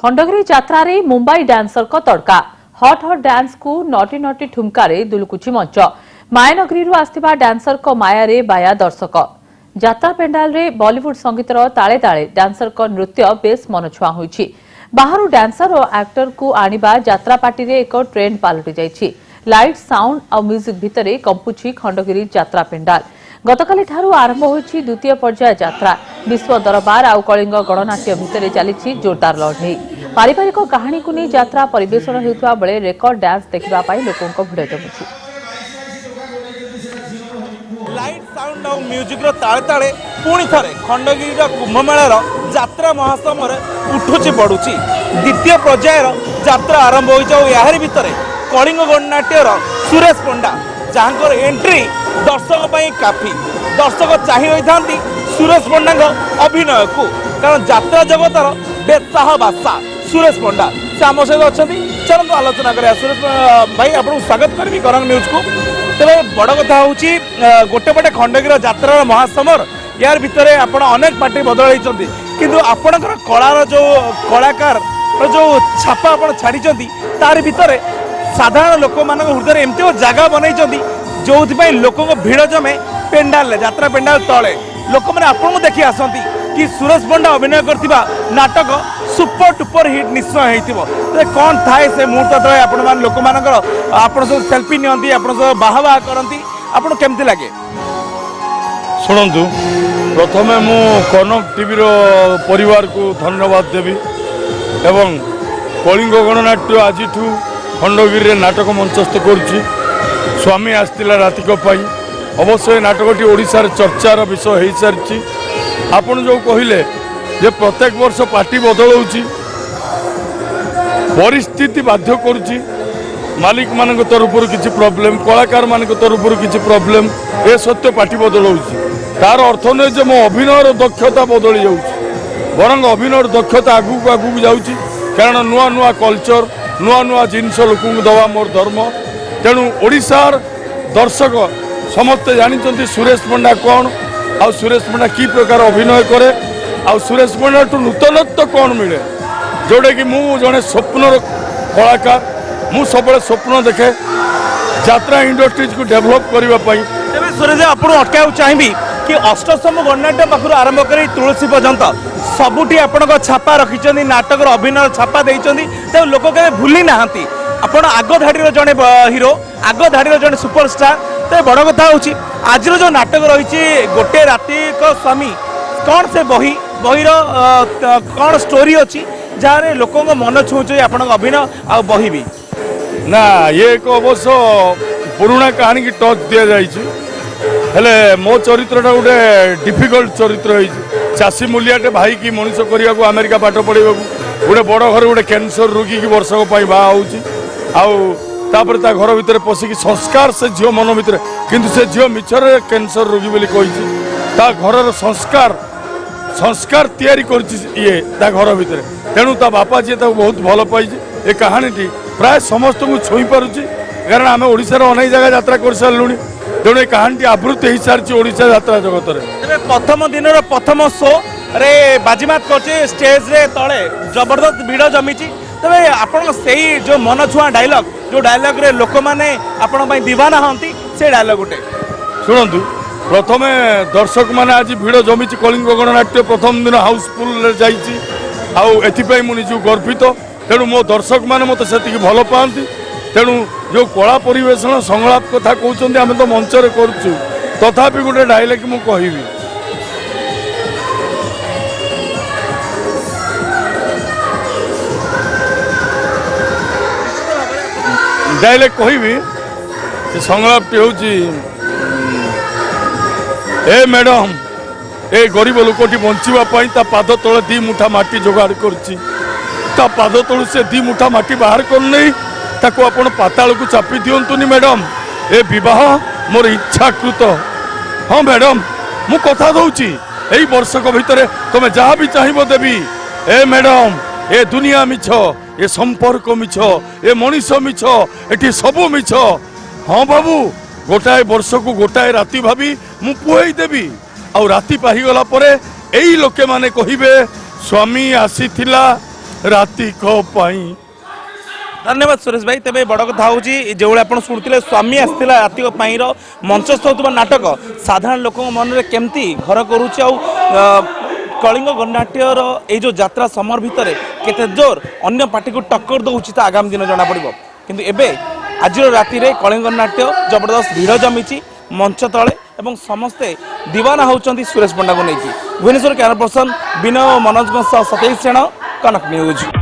खंडगिरी यात्रा रे मुंबई डांसर को तड़का हॉट हॉट डांस को नटी नटी ठुमकारे दुलुकुची मंच मायानगरी आसथिबा डांसर को माया रे बाया दर्शक यात्रा पेंडाल रे बॉलीवुड संगीतर ताले ताले डांसर को नृत्य बेस मनछुआ होईछि। बाहरु डांसर और एक्टर को आनिबा यात्रा पार्टी रे एक ट्रेंड पालटि जाइछि। लाइट साउंड और म्यूजिक भितरे कंपुछि खंडगिरी यात्रा पेंडाल। गतकाली ठारू आरंभ होईछि द्वितीय पर्याय यात्रा। विश्व दरबार आउ कलिंग गणनाट्य भितर चली जोरदार लड़े। पारिवारिक कहानी को नहीं यात्रा परिवेषण होता बेले रेकर्ड डांस देखा लोकों भिड़ जमुछि। लाइट साउंड और म्यूजिक ताले ताले पुणी थे खंडगिरी कुंभमेलार यात्रा महासमर उठुची पड़ुची। द्वितीय पर्यायर यात्रा आरंभ होर भितर कलिंग गणनाट्यर सुरेश पंडा जहाँ एंट्री दर्शक काफी दर्शक चाहिए सुरेश पंडा अभिनय को कारण यात्रा जगतर बेत्साह बादशाह सुरेश पंडा से आम सहित अच्छा चलते आलोचना करें। सुरेश भाई आपको स्वागत करी करंग न्यूज को। तेज बड़ कथा हूँ गोटे पटे खंडगिरी यात्रा महासमर यार भितर आप अनेक पार्टी बदल किंतु आपणकर कलार जो कलाकार जो छापा आप छाड़ी तार भितर साधारण लोक मान हृदय एमती जगह बनई जो लोक भिड़ जमे पेंडाल यात्रा पेंडाल तले लोक मैंने आपको देखी आसती कि सुरेश पंडा अभिनय करथिबा नाटक सुपर टुपर हिट निश्चय होइथिबो। कौन थाए से मुहूर्त तले आपण मान लोक मानकर आपण सब सेल्फी नियंती आपण सब बाहा करती आपण केमती लागे? शुणु प्रथमे मु कनक टीवी रो परिवार को धन्यवाद देवी एवं कलिंग गणनाट्य आज खंडगिरी नाटक मंचस्थ करुच्ची। स्वामी आसला रातिक अवश्य नाटकटी ओडिशार चर्चार विषय हो सारी। आपन जो कहले जे प्रत्येक वर्ष पार्टी बदल परिस्थिति बाध्य करुच्ची। मालिक मान तरफ किसी प्रोब्लेम कलाकार मान तरफ किसी प्रोब्लेम ए सत्य पार्टी बदल तार अर्थ नहीं जे मो अभिनयर दक्षता बदली जाऊँगी बरंग अभिनयर दक्षता आगू आगू जाऊँगी कारण नुआ नुआ कल्चर नुआ नुआ जिनस लोक दवा मोर धर्म। तेणु ओडिशार दर्शक समस्ते जानते सुरेश पंडा कौन आ सुरेश पंडा की प्रकार अभिनय करे आ सुरेश पंडा टू नूतनत्व कौन मिले जोटा कि मु जड़े स्वप्नर कलाकार मु सब स्वप्न देखे यात्रा इंडस्ट्रीज को डेभलप करने। सुरेश आपको अटकाई चाहिए कि अष्टसम गणनाट्य पाखर आरंभ कर तुलसी पर्यंत सबुठी आपण छापा रखिंट नाटक अभिनय छापा देते लोक के भूली ना आपण आग धाड़ी जड़े हिरो आग धाड़ी जड़े सुपरस्टार। तो बड़ कथा हूँ आज जो नाटक रही गोटे राति स्वामी कौन से बही बहीर कौन स्टोरी अच्छी जहाँ लोक मन छुँच आप अभिनय आ बही भी ना ये एक अवश्य पुराणा कहानी की टच दि जाए मो चरित्रटा गोटे डिफिकल्ट चरित्र चाषी मूलियाटे भाई की मनीष करने को अमेरिका पाठ पढ़ा गोटे बड़ घर गोटे कैंसर रोगी की वर्षक बापर ता घर भितर पशिकी संस्कार से झील मन भितर किंतु से झील मिछर कैंसर रोगी बोली कही ता घर संस्कार संस्कार तैयारी ये घर भितर तेणु ता बापा जी बहुत भल पाई ए कहानी प्राय समस्त को छुई पारुची कारण आम ओडिशार अनेक जगह यात्रा कर सारूँ तेणु ये कहानी आवृत्ति हो सारी ओडिशा यात्रा जगत में। प्रथम दिन प्रथम शो रे बाजीमात कर स्टेज रे तले जबरदस्त भिड़ जमी तबे आपण से जो मन छुआ डायलॉग जो डायलॉग रे लोक माने आपण दीवाना हंती से डायलॉग गोटे शुणु प्रथम दर्शक मैंने आज भिड़ जमी कलिंग गणनाट्य प्रथम दिन हाउसफुल जापाई मुझे गर्वित। तेणु मो दर्शक मैंने मत से भल पाती तेणु जो कला परिवेषण संलाप कथा कहते आम तो मंचर करुचु तथापि गोटे डायलॉग मु कहबी डायलॉग कहबी संलापटी हूँ ए मैडम ए गरीब लोकटी बंचापी ता पाद तले दी मुठा माटी जोगाड़ कर पाद तलु से दी मुठा माटी बाहर कर नहीं ताको आपण पाताल को चापी दिंतुनि मैडम ए विवाह मोर इच्छाकृत। हाँ मैडम मु कथा दूची यही वर्षक भितर तुम जहाँ भी चाहिए देवी ए मैडम ए दुनिया मिछ ए संपर्क मिछ ए मनीष मिछ एटी सबू मिछ। हाँ बाबू गोटाए वर्ष को गोटाए राति भाभी मु पुहई देवी आ राति पाहीगला परे एई लोके माने कहिबे स्वामी आसीथिला ରାତିକ ପାଇଁ। धन्यवाद सुरेश भाई। तेज बड़ कथा हूँ जो आप शुणुते स्वामी आसला रातिक पाईर मंचस्थ होता नाटक साधारण लोक मन में केमती घर करुच्ची कलिंग गणनाट्यर ये यात्रा समर भितर केते जोर अन्य पार्टी को टक्कर दौर तो आगामी दिन जना पड़ो किंतु एबे आज राति कलिंग गणनाट्य जबरदस्त भिड़ जमी मंच तले एवं समस्ते दीवाना होती सुरेश पंडा को लेकिन भुवनेश्वर कैमरा पर्सन विनय मनोज सतीश सेन कनक न्यूज।